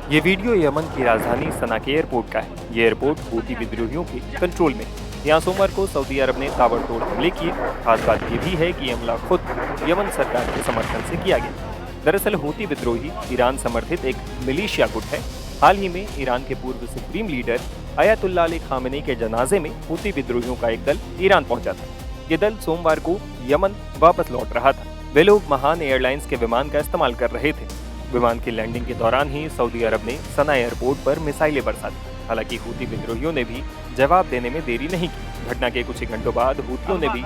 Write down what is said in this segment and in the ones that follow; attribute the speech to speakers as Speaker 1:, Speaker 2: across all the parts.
Speaker 1: ये video Yemen की राजधानी सना के एयरपोर्ट का है। ये एयरपोर्ट हूती विद्रोहियों के कंट्रोल में है। यहाँ सोमवार को सऊदी अरब ने ताबड़तोड़ हमले किए। खास बात ये भी है कि ये हमला खुद यमन सरकार के समर्थन से किया गया। दरअसल हूती विद्रोही ईरान समर्थित एक मिलिशिया गुट है। हाल ही में ईरान के पूर्व supreme leader Ayatollah Ali Khamenei के जनाजे में हूती विद्रोहियों का एक दल ईरान पहुंचा था। ये दल सोमवार को यमन वापस लौट रहा था। वे लोग महान एयरलाइंस के विमान का इस्तेमाल कर रहे थे। विमान की लैंडिंग के दौरान ही सऊदी अरब ने सना एयरपोर्ट पर मिसाइलें बरसा दी। हालांकि हूती विद्रोहियों ने भी जवाब देने में देरी नहीं की। घटना के कुछ ही घंटों बाद हूतियों ने भी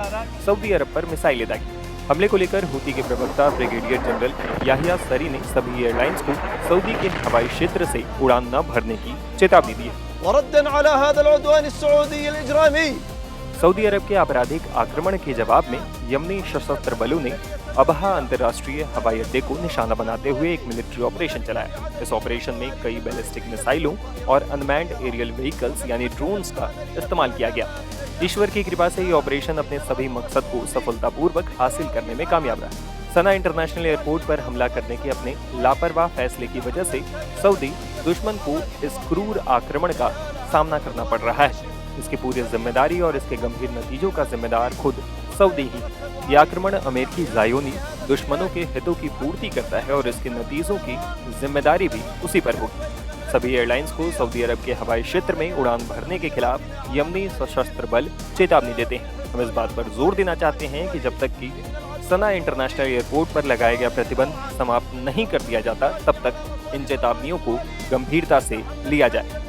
Speaker 1: सऊदी अरब पर मिसाइलें दागी। हमले को लेकर हूती के प्रवक्ता ब्रिगेडियर जनरल याहिया सरी ने सभी एयरलाइंस को सऊदी के हवाई क्षेत्र से उड़ान न भरने की चेतावनी दी है। सऊदी अरब के आपराधिक आक्रमण के जवाब में यमनी सशस्त्र बलों ने अबहा अंतर्राष्ट्रीय हवाई अड्डे को निशाना बनाते हुए एक मिलिट्री ऑपरेशन चलाया। इस ऑपरेशन में कई बैलिस्टिक मिसाइलों और अनमैन्ड एरियल व्हीकल्स यानी ड्रोन्स का इस्तेमाल किया गया। ईश्वर की कृपा से ये ऑपरेशन अपने सभी मकसद को सफलतापूर्वक हासिल करने में कामयाब रहा। सना इंटरनेशनल एयरपोर्ट पर हमला करने के अपने लापरवाह फैसले की वजह से सऊदी दुश्मन को इस क्रूर आक्रमण का सामना करना पड़ रहा है। इसकी पूरी जिम्मेदारी और इसके गंभीर नतीजों का जिम्मेदार खुद सऊदी ही। यह आक्रमण अमेरिकी ज़ायोनी दुश्मनों के हितों की पूर्ति करता है और इसके नतीजों की जिम्मेदारी भी उसी पर होगी। सभी एयरलाइंस को सऊदी अरब के हवाई क्षेत्र में उड़ान भरने के खिलाफ यमनी सशस्त्र बल चेतावनी देते हैं। हम इस बात पर जोर देना चाहते हैं कि जब तक कि सना इंटरनेशनल एयरपोर्ट पर लगाया गया प्रतिबंध समाप्त नहीं कर दिया जाता, तब तक इन चेतावनियों को गंभीरता से लिया जाए।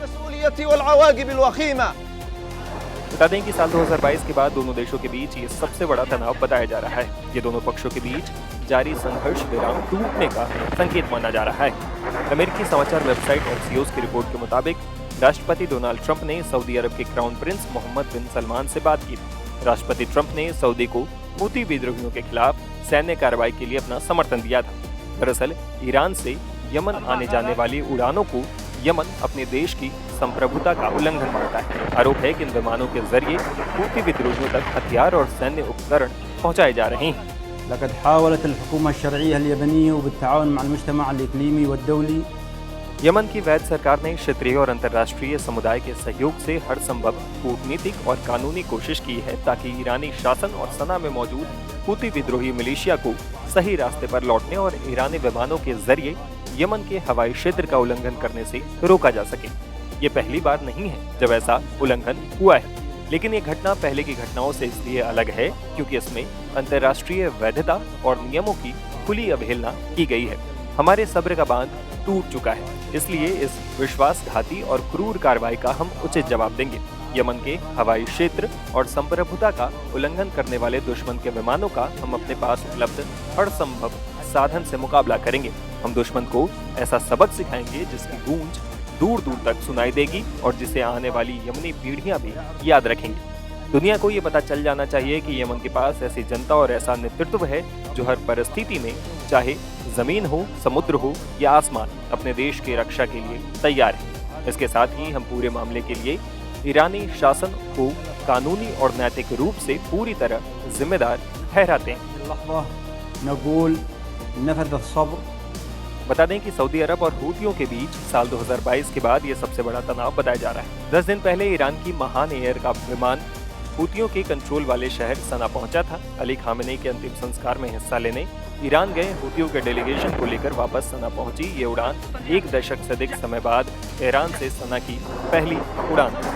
Speaker 1: बता दें कि साल 2022 के बाद दोनों देशों के बीच ये सबसे बड़ा तनाव बताया जा रहा है। ये दोनों पक्षों के बीच जारी संघर्ष विराम टूटने का संकेत माना जा रहा है। अमेरिकी समाचार वेबसाइट एक्सियोस की रिपोर्ट के मुताबिक राष्ट्रपति डोनाल्ड ट्रंप ने सऊदी अरब के क्राउन प्रिंस मोहम्मद बिन सलमान से बात की। राष्ट्रपति ट्रंप ने सऊदी को हूती विद्रोहियों के खिलाफ सैन्य कार्रवाई के लिए अपना समर्थन दिया था। दरअसल ईरान से यमन आने जाने वाली उड़ानों को यमन अपने देश की संप्रभुता का उल्लंघन मानता है। आरोप है कि इन विमानों के जरिए हूती विद्रोहियों तक हथियार और सैन्य उपकरण पहुंचाए जा रहे हैं।
Speaker 2: लक़द हावलत अल-हुकूमत अश-शरइय्या अल-यमनिय्या बित्ताउन मअल मुज्तमा अल-इक़लीमी वद-दौली।
Speaker 1: यमन की वैध सरकार ने क्षेत्रीय और अंतर्राष्ट्रीय समुदाय के सहयोग से हर संभव कूटनीतिक और कानूनी कोशिश की है ताकि ईरानी शासन और सना में मौजूद हूती विद्रोही मिलिशिया को सही रास्ते पर लौटने और ईरानी विमानों के जरिए यमन के हवाई क्षेत्र का उल्लंघन करने से रोका जा सके। ये पहली बार नहीं है जब ऐसा उल्लंघन हुआ है, लेकिन ये घटना पहले की घटनाओं से इसलिए अलग है क्योंकि इसमें अंतर्राष्ट्रीय वैधता और नियमों की खुली अवहेलना की गई है। हमारे सब्र का बांध टूट चुका है, इसलिए इस विश्वासघाती और क्रूर कार्रवाई का हम उचित जवाब देंगे। यमन के हवाई क्षेत्र और संप्रभुता का उल्लंघन करने वाले दुश्मन के विमानों का हम अपने पास उपलब्ध हर संभव साधन से मुकाबला करेंगे। हम दुश्मन को ऐसा सबक सिखाएंगे जिसकी गूंज दूर दूर तक सुनाई देगी और जिसे आने वाली यमनी पीढ़ियां भी याद रखेंगी। दुनिया को ये पता चल जाना चाहिए कि यमन के पास ऐसी जनता और ऐसा नेतृत्व है जो हर परिस्थिति में, चाहे जमीन हो, समुद्र हो या आसमान, अपने देश की रक्षा के लिए तैयार है। इसके साथ ही हम पूरे मामले के लिए ईरानी शासन को कानूनी और नैतिक रूप से पूरी तरह जिम्मेदार ठहराते हैं। बता दें कि सऊदी अरब और हूतियों के बीच साल 2022 के बाद ये सबसे बड़ा तनाव बताया जा रहा है। 10 दिन पहले ईरान की महान एयर का विमान हूतियों के कंट्रोल वाले शहर सना पहुंचा था। अली खामेनी के अंतिम संस्कार में हिस्सा लेने ईरान गए हूतियों के डेलीगेशन को लेकर वापस सना पहुंची ये उड़ान 1 दशक से अधिक समय बाद ईरान से सना की पहली उड़ान थी।